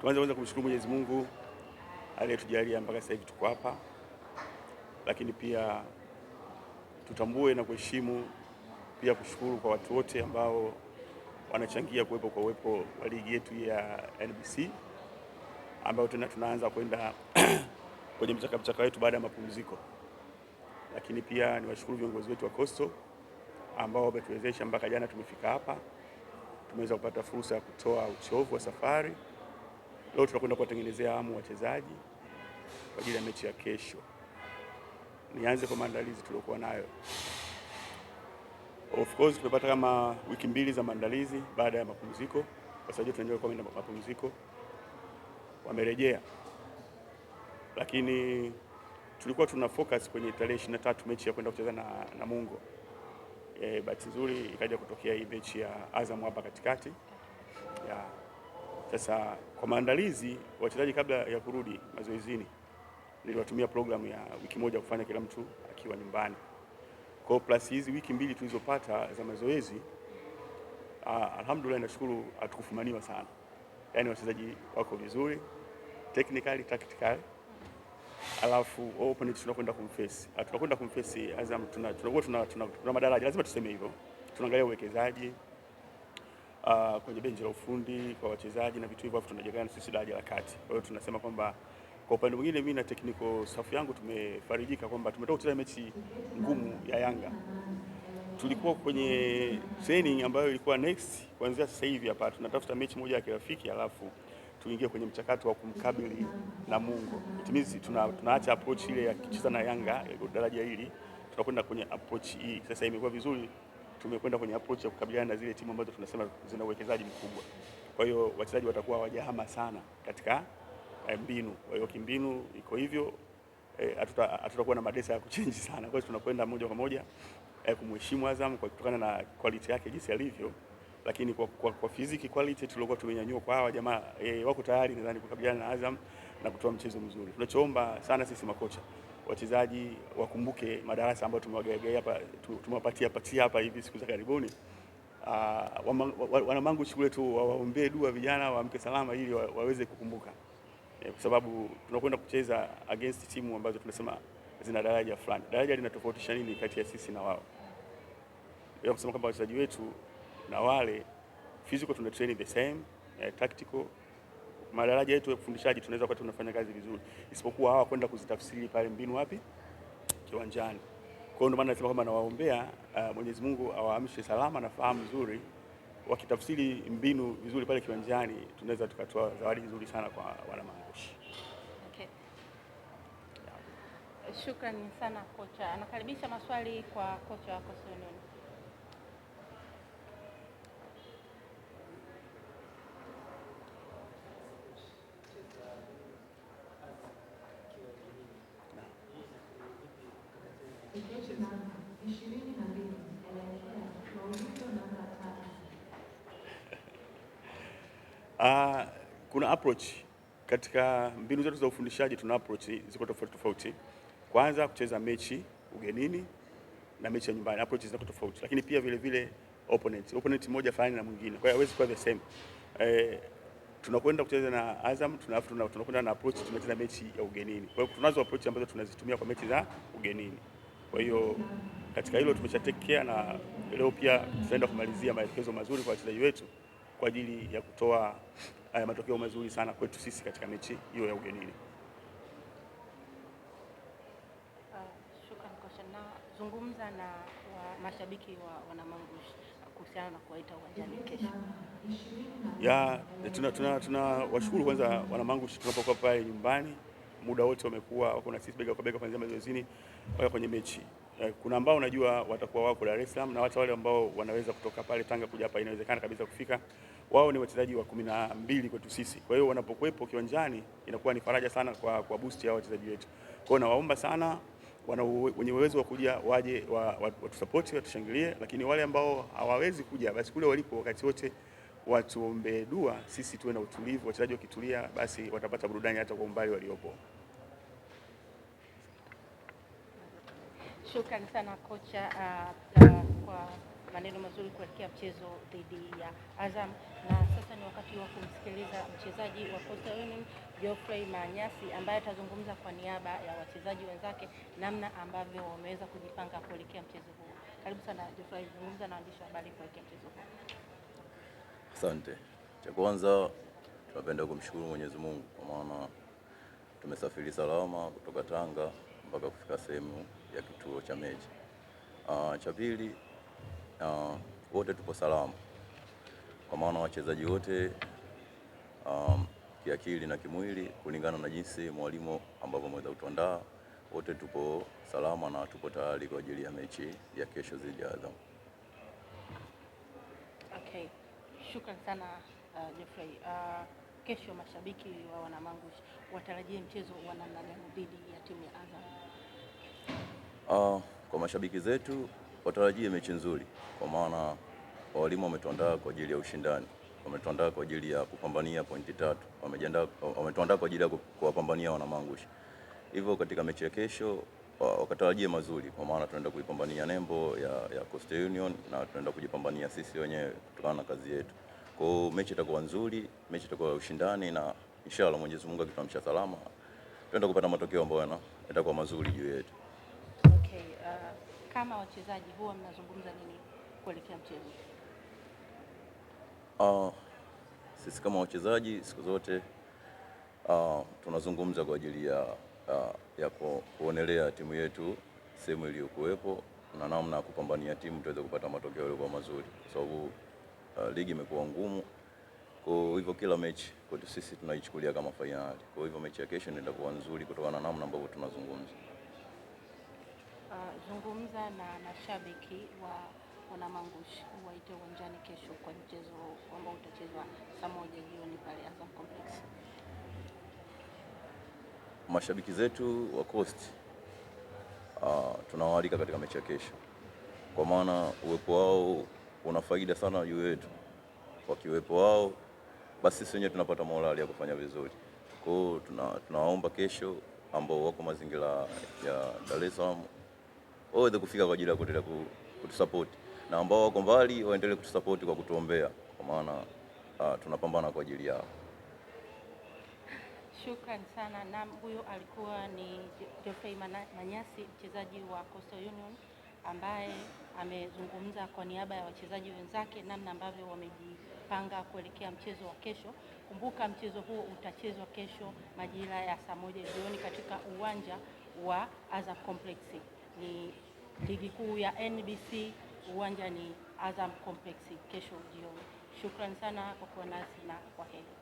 Kwanza kumshukuru Mwenyezi Mungu aliyetujalia mpaka sasa hivi tuko hapa, lakini pia tutambue na kuheshimu pia kushukuru kwa watu wote ambao wanachangia kuwepo kwa uwepo wa ligi yetu ya NBC ambayo tena tunaanza kwenda kwenye mchaka wetu baada ya mapumziko. Lakini pia niwashukuru viongozi wetu wa Coastal ambao wametuwezesha mpaka jana tumefika hapa, tumeweza kupata fursa ya kutoa uchovu wa safari. Leo tunakwenda kuwatengenezea hamu wachezaji kwa ajili ya mechi ya kesho. Nianze kwa maandalizi tuliokuwa nayo. Of course tumepata kama wiki mbili za maandalizi baada ya mapumziko. Wachezaji tunaendelea kwenda mapumziko, wamerejea. Lakini tulikuwa tuna focus kwenye tarehe 23 mechi ya kwenda kucheza na Namungo. Bahati nzuri ikaja kutokea hii mechi ya Azam hapa katikati. Sasa kwa maandalizi wachezaji kabla ya kurudi mazoezini niliwatumia programu ya wiki moja kufanya kila mtu akiwa nyumbani. Kwa plus hizi wiki mbili tulizopata za mazoezi, alhamdulillah nashukuru hatukufumaniwa sana. Yaani wachezaji wako vizuri, technically, tactically. Alafu opponent tunakwenda kumface. Tunakwenda kumface Azam, tuna madaraja, lazima tuseme hivyo. Tunaangalia uwekezaji kwenye benchi la ufundi kwa wachezaji na vitu hivyo, afu tunajengana sisi daraja la kati. Kwa hiyo tunasema kwamba kwa upande mwingine mimi na technical staff yangu tumefarijika kwamba tumetoka kucheza mechi ngumu ya Yanga. Tulikuwa kwenye training ambayo ilikuwa next kuanzia sasa hivi hapa tunatafuta mechi moja ya kirafiki, alafu tuingie kwenye mchakato wa kumkabili Namungo. Itimizi tunaacha approach ile ya kucheza na Yanga daraja hili, tunakwenda kwenye approach hii. Sasa imekuwa vizuri, tumekwenda kwenye approach ya kukabiliana na zile timu ambazo tunasema zina uwekezaji mkubwa. Kwa hiyo wachezaji watakuwa hawajahama sana katika mbinu. Kwa hiyo kimbinu iko hivyo, hatutakuwa na madesa ya kuchange sana. Kwa hiyo tunakwenda moja kwa moja kumheshimu Azam kwa kutokana na quality yake jinsi alivyo, lakini kwa physical quality tulikuwa tumenyanyua kwa hawa jamaa wako tayari nadhani kukabiliana na Azam na kutoa mchezo mzuri. Tunachoomba sana sisi makocha, wachezaji wakumbuke madarasa ambayo tumewagawia hapa, tumewapatia hapa hivi siku za karibuni. Wanamangu shule tu waombee dua vijana waamke salama ili waweze kukumbuka. Kwa sababu tunakwenda kucheza against timu ambazo tunasema zina daraja fulani. Daraja linatofautisha nini kati ya sisi na wao? Bila kusema kwamba wachezaji wetu na wale physical tuna training the same, tactical madaraja yetu ya kufundishaji tunaweza wakati tunafanya kazi vizuri, isipokuwa hawa kwenda kuzitafsiri pale mbinu wapi? Kiwanjani. Kwa hiyo ndio maana nasema kwamba nawaombea Mwenyezi Mungu awaamshe salama na fahamu nzuri, wakitafsiri mbinu vizuri pale kiwanjani tunaweza tukatoa zawadi nzuri sana kwa wanamangushi. Okay. Shukrani sana kocha. Anakaribisha maswali kwa kocha wako Coastal. Kuna approach katika mbinu zetu za ufundishaji, tuna approach ziko tofauti. Kwanza kucheza mechi ugenini na mechi ya nyumbani, approach ziko tofauti, lakini pia vile opponent moja fulani na mwingine, kwa hiyo hawezi kuwa the same. Tunakwenda kucheza na Azam, tunakwenda na approach tunacheza mechi ya ugenini. Kwa hiyo tunazo approach ambazo tunazitumia kwa mechi za ugenini. Kwa hiyo katika hilo tumeshatake care, na leo pia tutaenda kumalizia maelekezo mazuri kwa wachezaji wetu kwa ajili ya kutoa matokeo mazuri sana kwetu sisi katika mechi hiyo ya ugenini. Shukrani kocha. Na zungumza na mashabiki wa Wanamangushi kuhusiana na kuwaita uwanjani kesho. Tunawashukuru kwanza Wanamangushi, tunapokuwa pale nyumbani muda wote wamekuwa wako na sisi bega kwa bega kuanzia mazoezini mpaka kwenye mechi. Kuna ambao unajua watakuwa wako Dar es Salaam, na wale ambao wanaweza kutoka pale Tanga kuja hapa, inawezekana kabisa kufika. Wao ni wachezaji wa 12 kwetu sisi. Kwa hiyo wanapokuepo kiwanjani inakuwa ni faraja sana kwa boost ya wachezaji wetu. Kwa hiyo nawaomba sana wenye uwezo wa kuja waje watusupport, watushangilie, lakini wale ambao hawawezi kuja basi kule walipo wakati wote watuombe dua, sisi tuwe na utulivu. Wachezaji wakitulia basi watapata burudani hata kwa umbali waliopo. Shukrani sana kocha kwa maneno mazuri kuelekea mchezo dhidi ya Azam. Na sasa ni wakati wa kumsikiliza mchezaji wa Coastal Union Geoffrey Manyasi ambaye atazungumza kwa niaba ya wachezaji wenzake namna ambavyo wameweza kujipanga kuelekea mchezo huu. Karibu sana Geoffrey, zungumza na waandishi wa habari kuelekea mchezo huu. Asante. Cha kwanza tunapenda kumshukuru Mwenyezi Mungu kwa maana tumesafiri salama kutoka Tanga mpaka kufika sehemu ya kituo cha mechi. Cha pili, wote tupo salama kwa maana wachezaji wote kiakili na kimwili kulingana na jinsi mwalimu ambavyo ameweza kutuandaa, wote tupo salama na tupo tayari kwa ajili ya mechi ya kesho dhidi ya Azam. Okay. Shukrani sana Geoffrey. Kesho mashabiki wa Wanamangush watarajie mchezo wa namna gani dhidi ya timu ya Azam? Kwa mashabiki zetu watarajie mechi nzuri kwa maana walimu wametuandaa kwa ajili ya ushindani, wametuandaa kwa ajili ya kupambania pointi 3, wametuandaa kwa ajili ya kuwapambania Wanamangush. Hivyo katika mechi ya kesho wakatarajie mazuri kwa maana tunaenda kuipambania nembo ya Coastal Union na tunaenda kujipambania sisi wenyewe kutokana na kazi yetu. Kwa hiyo mechi itakuwa nzuri, mechi itakuwa ya ushindani na inshallah Mwenyezi Mungu akituamsha salama tunaenda kupata matokeo ambayo yatakuwa mazuri juu yetu. Okay, kama wachezaji huwa mnazungumza nini kuelekea mchezo? Sisi kama wachezaji siku zote tunazungumza kwa ajili ya kuonelea timu yetu sehemu iliyokuwepo na namna ya kupambania timu tuweze kupata matokeo yaliyo mazuri, kwa sababu ligi imekuwa ngumu. Kwa hivyo kila mechi kwetu sisi tunaichukulia kama fainali. Kwa hivyo mechi ya kesho inaenda kuwa nzuri kutokana na namna ambavyo tunazungumza. Zungumza na mashabiki wa Wanamangush waite uwanjani kesho kwa mchezo ambao utachezwa saa 1 jioni pale Azam Complex. Mashabiki zetu wa Coast tunawaalika katika mechi ya kesho kwa maana uwepo wao una faida sana juu yetu. Wakiwepo wao basi sisi wenyewe tunapata morali ya kufanya vizuri. Kwa hiyo tunawaomba kesho ambao wako mazingira ya Dar es Salaam waweze kufika kwa ajili ya kuendelea kutusupport, na ambao wako mbali waendelee kutusupport kwa kutuombea kwa maana tunapambana kwa ajili yao. Shukrani sana. Na huyo alikuwa ni Geoffrey Manyasi, mchezaji wa Coastal Union ambaye amezungumza kwa niaba ya wachezaji wenzake namna ambavyo wamejipanga kuelekea mchezo wa kesho. Kumbuka mchezo huo utachezwa kesho majira ya saa 1 jioni katika uwanja wa Azam Complex. Ni ligi kuu ya NBC, uwanja ni Azam Complex kesho jioni. Shukrani sana kwa kuwa nasi na kwaheri.